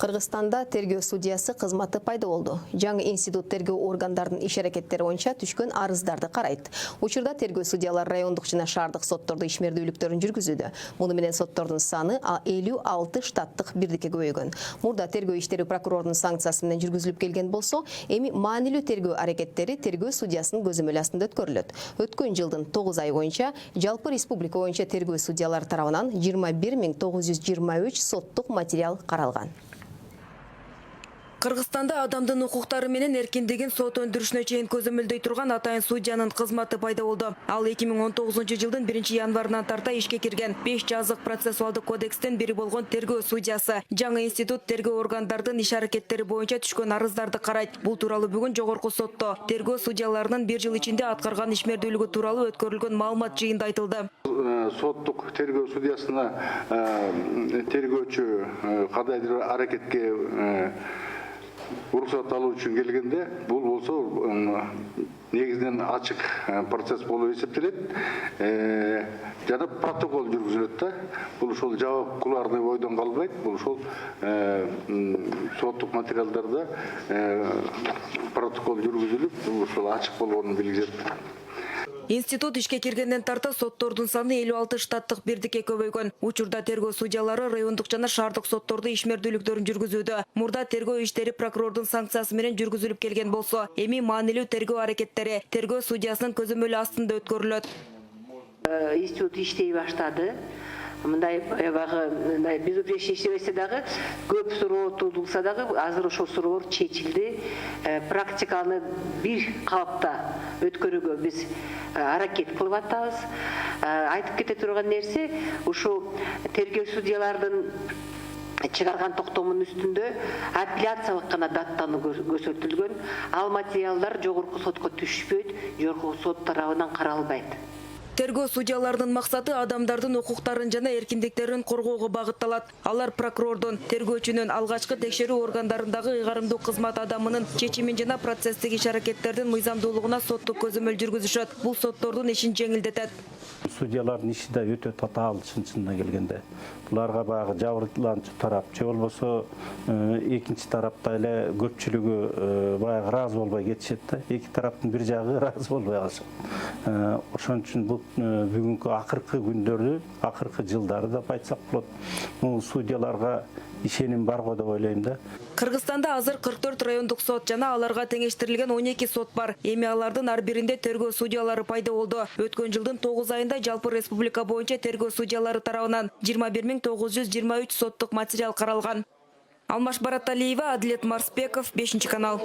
Кыргызстанда тергөө судьясы кызматы пайда болду. Жаңы институт тергөө органдардын иш-аракеттери боюнча түшкөн арыздарды карайт. Учурда тергөө судьялар райондук жана шаардык соттордо ишмердүүлүктөрүн жүргүзүүдө. Муну менен соттордун саны 56 штаттык бирдикке көбөйгөн. Мурда тергөө иштери прокурордун санкциясы менен жүргүзүлүп келген болсо, эми маанилүү тергөө аракеттери тергөө судьясынын көзөмөлү астында өткөрүлөт. Өткөн жылдын 9 ай боюнча жалпы республика боюнча тергөө судьялары тарабынан 21923 соттук материал каралган. Кыргызстанда адамдын укуктары менен эркиндигин сот өндүрүшүнө чейин көзөмөлдөй турган атайын судьянын кызматы пайда болду. Ал 2019 жылдын 1-январынан тарта ишке кирген 5 жазык процессуалдык кодекстен бири болгон тергөө судьясы. Жаңы институт тергөө органдардын иш-аракеттери боюнча түшкөн арыздарды карайт. Бул тууралуу бүгүн жогорку сотто тергөө судьяларынын 1 жыл ичинде аткарган ишмердүүлүгү тууралуу өткөрүлгөн маалымат жыйында айтылды. Соттук тергөө судьясына тергөөчү кандайдыр аракетке уруксат алуу үчүн келгенде, бул болсо негизинен ачык процесс болуп эсептелет жана протокол жүргүзүлөт да. Бул ошол жабык бойдон калбайт. Бул ошол соттук материалдарда протокол жүргүзүлүп, бул ошол ачык болгонун билгизет. Институт ишке киргенден тарта соттордун саны 56 штаттык бирдикке көбөйгөн. Учурда тергөө судьялары райондук жана шаардык соттордо ишмердүүлүктөрүн жүргүзүүдө. Мурда тергөө иштери прокурордун санкциясы менен жүргүзүлүп келген болсо, эми маанилүү тергөө аракеттери тергөө судьясынын көзөмөлү астында өткөрүлөт. Институт иштей баштады. Мындай баягы безупречный иштебесе дагы, көп суроо туулса дагы, азыр ошол суроолор чечилди. Практиканы бир калыпта өткөрүүгө биз аракет кылып атабыз. Айтып кете турган нерсе, ушул тергөө судьялардын чыгарган токтомунун үстүндө апелляциялык гана даттануу көрсөтүлгөн. Ал материалдар жогорку сотко түшпөйт, жогорку сот тарабынан каралбайт. Тергөө судьяларынын максаты адамдардын укуктарын жана эркиндиктерин коргоого багытталат. Алар прокурордун, тергөөчүнүн, алгачкы текшерүү органдарындагы ыйгарымдуу кызмат адамынын чечимин жана процесстик иш-аракеттердин мыйзамдуулугуна соттук көзөмөл жүргүзүшөт. Бул соттордун ишин жеңилдетет. Судьялардын иши да өтө татаал, чынына келгенде. Буларга баягы жабырланчу тарап, же болбосо экинчи тарапта эле көпчүлүгү баягы ыраазы болбой кетишет да. Эки тараптын бир жагы ыраазы болбой калышат. Ошон үчүн бул бүгүнкү акыркы күндөрдү, акыркы жылдары деп айтсак болот. Бул судьяларга ишеним бар го деп ойлойм да. Кыргызстанда азыр 44 райондук сот жана аларга теңештирилген 12 сот бар. Эми алардын ар биринде тергөө судьялары пайда болду. Өткөн жылдын 9 айында жалпы республика боюнча тергөө судьялары тарабынан 21923 соттук материал каралган. Алмаш Бараталиева, Адлет Марспеков, 5 канал.